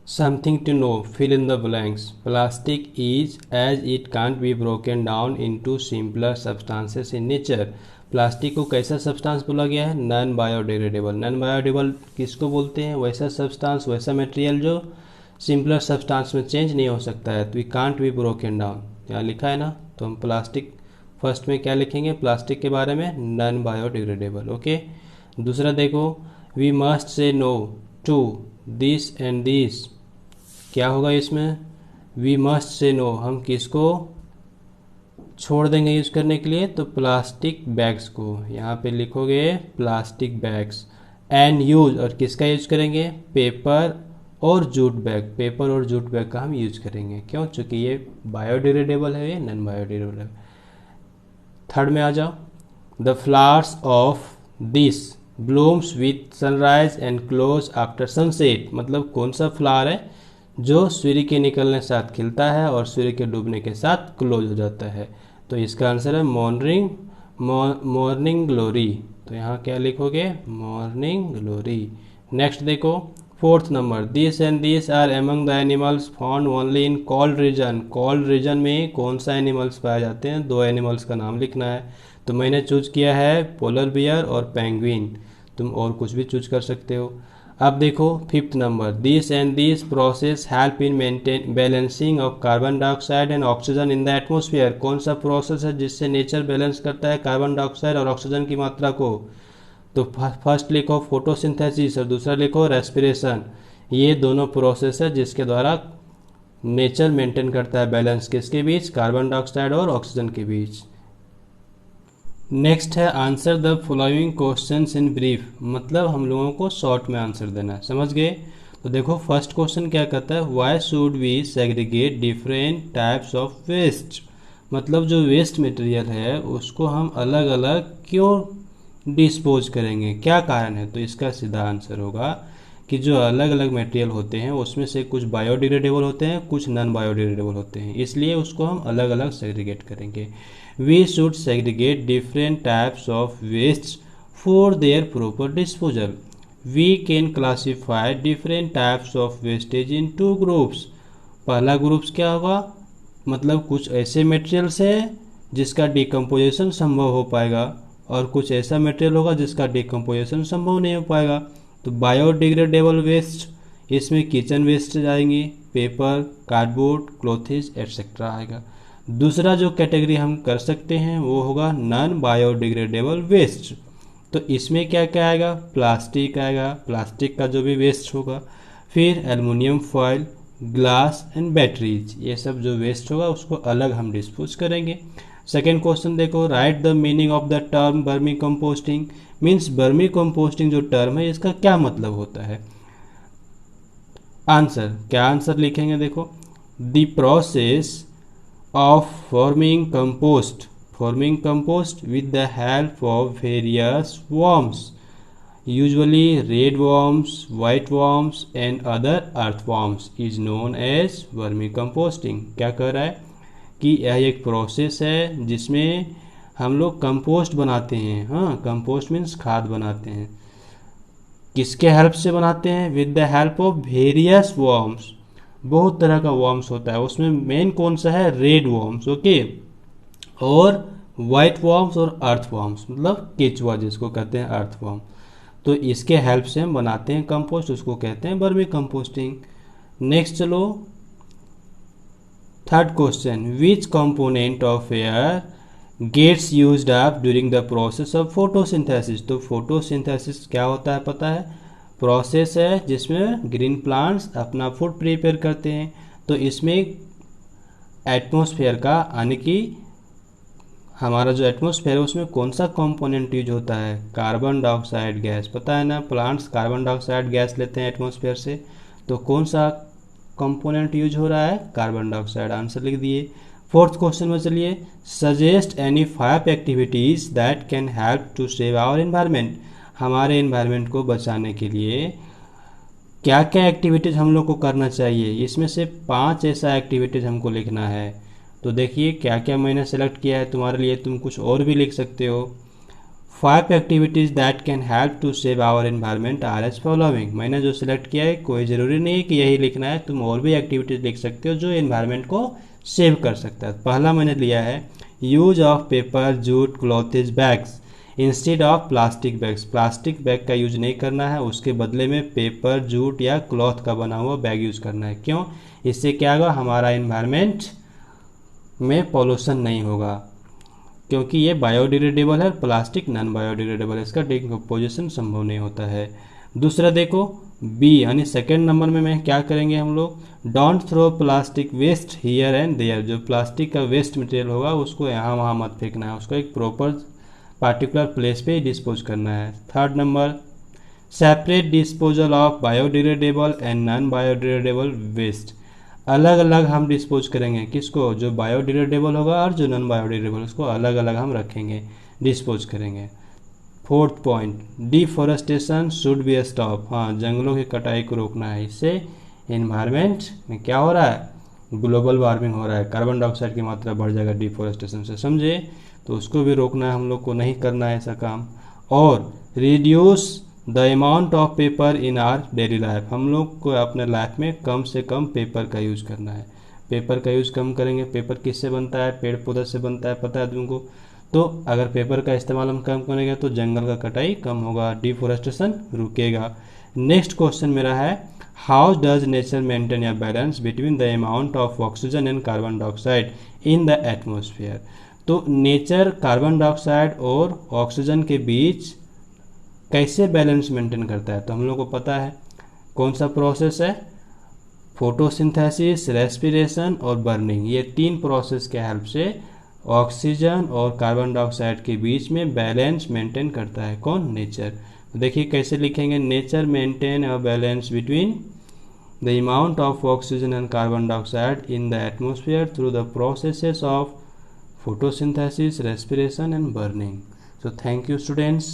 Something to know, fill in the blanks. Plastic is as it can't be broken down into simpler substances in nature. Plastic को कैसा substance बोला गया है? Non biodegradable. Non biodegradable किसको बोलते हैं? वैसा सब्सटेंस, वैसा मटेरियल जो सिंपलर सब्सटेंस में चेंज नहीं हो सकता है। तो we can't be broken down, यहाँ लिखा है ना। तो हम प्लास्टिक फर्स्ट में क्या लिखेंगे प्लास्टिक के बारे में? Non biodegradable. ओके, दूसरा देखो, we must say no to this and this. क्या होगा इसमें? वी मस्ट से नो, हम किसको छोड़ देंगे यूज़ करने के लिए? तो प्लास्टिक बैग्स को। यहाँ पे लिखोगे प्लास्टिक बैग्स। एंड यूज, और किसका यूज करेंगे? पेपर और जूट बैग। पेपर और जूट बैग का हम यूज करेंगे। क्यों? चूँकि ये बायोडिग्रेडेबल है, ये नॉन बायोडिग्रेडेबल है। थर्ड में आ जाओ, the flowers of this blooms with sunrise and close after sunset. मतलब कौन सा फ्लावर है जो सूर्य के निकलने के साथ खिलता है और सूर्य के डूबने के साथ क्लोज हो जाता है? तो इसका आंसर है मॉर्निंग ग्लोरी। तो यहाँ क्या लिखोगे? Morning glory. नेक्स्ट देखो, fourth number, this and this are among the animals found only in cold region. Cold region में कौन सा एनिमल्स पाए जाते हैं? दो एनिमल्स का नाम लिखना है। तो मैंने चूज किया है पोलर बियर और पेंगुइन। तुम और कुछ भी चूज कर सकते हो। अब देखो fifth number, this and this process help in maintain balancing of carbon dioxide and oxygen in the atmosphere. कौन सा प्रोसेस है जिससे नेचर बैलेंस करता है कार्बन डाइऑक्साइड और ऑक्सीजन की मात्रा को? तो फर्स्ट लिखो फोटोसिंथेसिस और दूसरा लिखो रेस्पिरेशन। ये दोनों प्रोसेस है जिसके द्वारा नेचर मेंटेन करता है बैलेंस किसके बीच? कार्बन डाइऑक्साइड और ऑक्सीजन के बीच। नेक्स्ट है answer the following questions in brief. मतलब हम लोगों को शॉर्ट में आंसर देना है, समझ गए? तो देखो फर्स्ट क्वेश्चन क्या कहता है, why should we segregate different types of waste. मतलब जो वेस्ट मटेरियल है उसको हम अलग अलग क्यों डिस्पोज करेंगे, क्या कारण है? तो इसका सीधा आंसर होगा कि जो अलग अलग मटेरियल होते हैं उसमें से कुछ बायोडिग्रेडेबल होते हैं, कुछ नॉन बायोडिग्रेडेबल होते हैं, इसलिए उसको हम अलग अलग सेग्रीगेट करेंगे। We should segregate different types of wastes for their proper disposal. We can classify different types of wastage in two groups. पहला ग्रुप्स क्या होगा? मतलब कुछ ऐसे मटेरियल्स है जिसका डिकम्पोजिशन संभव हो पाएगा और कुछ ऐसा मटेरियल होगा जिसका डिकम्पोजिशन संभव नहीं हो पाएगा। तो बायोडिग्रेडेबल वेस्ट, इसमें किचन वेस्ट जाएंगे, पेपर, कार्डबोर्ड, क्लोथेज एटसेट्रा आएगा। दूसरा जो कैटेगरी हम कर सकते हैं वो होगा नॉन बायोडिग्रेडेबल वेस्ट। तो इसमें क्या क्या आएगा? प्लास्टिक आएगा, प्लास्टिक का जो भी वेस्ट होगा, फिर aluminium foil, glass and batteries, ये सब जो वेस्ट होगा उसको अलग हम डिस्पोज करेंगे। सेकेंड क्वेश्चन देखो, right the meaning of the term vermi composting. Means vermi composting जो टर्म है इसका क्या मतलब होता है? आंसर, क्या आंसर लिखेंगे? देखो, the process of forming compost with the help of various worms, usually red worms, white worms and other earthworms is known as vermicomposting। क्या कह रहा है कि यह एक प्रोसेस है जिसमें हम लोग कंपोस्ट बनाते हैं। हाँ, कंपोस्ट मीन्स खाद बनाते हैं। किसके हेल्प से बनाते हैं? With the help of various worms. बहुत तरह का वर्म्स होता है, उसमें मेन कौन सा है? रेड वर्म्स, ओके, और वाइट वर्म्स और अर्थ वर्म्स, मतलब केचुआ जिसको कहते हैं अर्थ वर्म। तो इसके हेल्प से हम बनाते हैं कंपोस्ट, उसको कहते हैं वर्मी कंपोस्टिंग। नेक्स्ट चलो, third question, which component of air gets used up during the process of photosynthesis. तो फोटोसिंथेसिस क्या होता है पता है? प्रोसेस है जिसमें ग्रीन प्लांट्स अपना फूड प्रिपेयर करते हैं। तो इसमें एटमॉस्फेयर का, यानी कि हमारा जो एटमॉस्फेयर है उसमें कौन सा कंपोनेंट यूज होता है? Carbon dioxide gas. पता है ना, प्लांट्स कार्बन डाइऑक्साइड गैस लेते हैं एटमॉस्फेयर से। तो कौन सा कंपोनेंट यूज हो रहा है? Carbon dioxide. आंसर लिख दिए। फोर्थ क्वेश्चन में चलिए, suggest any 5 activities that can help to save our environment. हमारे एनवायरनमेंट को बचाने के लिए क्या क्या एक्टिविटीज़ हम लोग को करना चाहिए? इसमें से 5 ऐसा एक्टिविटीज़ हमको लिखना है। तो देखिए क्या क्या मैंने सेलेक्ट किया है तुम्हारे लिए, तुम कुछ और भी लिख सकते हो। 5 activities that can help to save our environment are as following. मैंने जो सिलेक्ट किया है, कोई ज़रूरी नहीं है कि यही लिखना है, तुम और भी एक्टिविटीज़ लिख सकते हो जो एनवायरनमेंट को सेव कर सकता है। पहला मैंने लिया है use of paper, jute, clothes bags instead of plastic bags. Plastic bag का यूज नहीं करना है, उसके बदले में पेपर, जूट या क्लॉथ का बना हुआ बैग यूज करना है। क्यों? इससे क्या होगा, हमारा एनवायरनमेंट में पॉल्यूशन नहीं होगा, क्योंकि ये बायोडिग्रेडेबल है, प्लास्टिक नॉन बायोडिग्रेडेबल है, इसका डिकम्पोजिशन संभव नहीं होता है। दूसरा देखो बी यानी सेकेंड नंबर में मैं क्या करेंगे हम लोग, don't throw plastic waste here and there. जो प्लास्टिक का वेस्ट मटेरियल होगा उसको यहाँ वहाँ मत फेंकना है, उसको एक प्रॉपर पार्टिकुलर प्लेस पे डिस्पोज करना है। Third number separate disposal of biodegradable and non biodegradable waste. अलग अलग हम डिस्पोज करेंगे, किसको, जो बायोडिग्रेडेबल होगा और जो नॉन बायोडिग्रेडेबल, उसको अलग अलग हम रखेंगे, डिस्पोज करेंगे। Fourth point deforestation should be stop. हाँ, जंगलों की कटाई को रोकना है, इससे एनवायरनमेंट में क्या हो रहा है, ग्लोबल वार्मिंग हो रहा है, कार्बन डाइऑक्साइड की मात्रा बढ़ जाएगा डिफॉरेस्टेशन से, समझे। तो उसको भी रोकना है, हम लोग को नहीं करना है ऐसा काम। और reduce the amount of paper in are daily life. हम लोग को अपने लाइफ में कम से कम पेपर का यूज़ करना है। पेपर का यूज़ कम करेंगे। पेपर किससे बनता है, पेड़ पौधे से बनता है, पता है तुमको। तो अगर पेपर का इस्तेमाल हम कम करेंगे तो जंगल का कटाई कम होगा, डिफॉरेस्टेशन रुकेगा। नेक्स्ट क्वेश्चन मेरा है how does nature maintain a balance between the amount of oxygen and carbon dioxide in the atmosphere. तो नेचर कार्बन डाइऑक्साइड और ऑक्सीजन के बीच कैसे बैलेंस मेंटेन करता है, तो हम लोग को पता है कौन सा प्रोसेस है, फोटोसिंथेसिस, रेस्पिरेशन और बर्निंग। ये तीन प्रोसेस के हेल्प से ऑक्सीजन और कार्बन डाइऑक्साइड के बीच में बैलेंस मेंटेन करता है, कौन, नेचर। तो देखिए कैसे लिखेंगे, nature maintain a balance between the amount of oxygen and carbon dioxide in the atmosphere through the processes of photosynthesis, respiration and burning. So thank you students.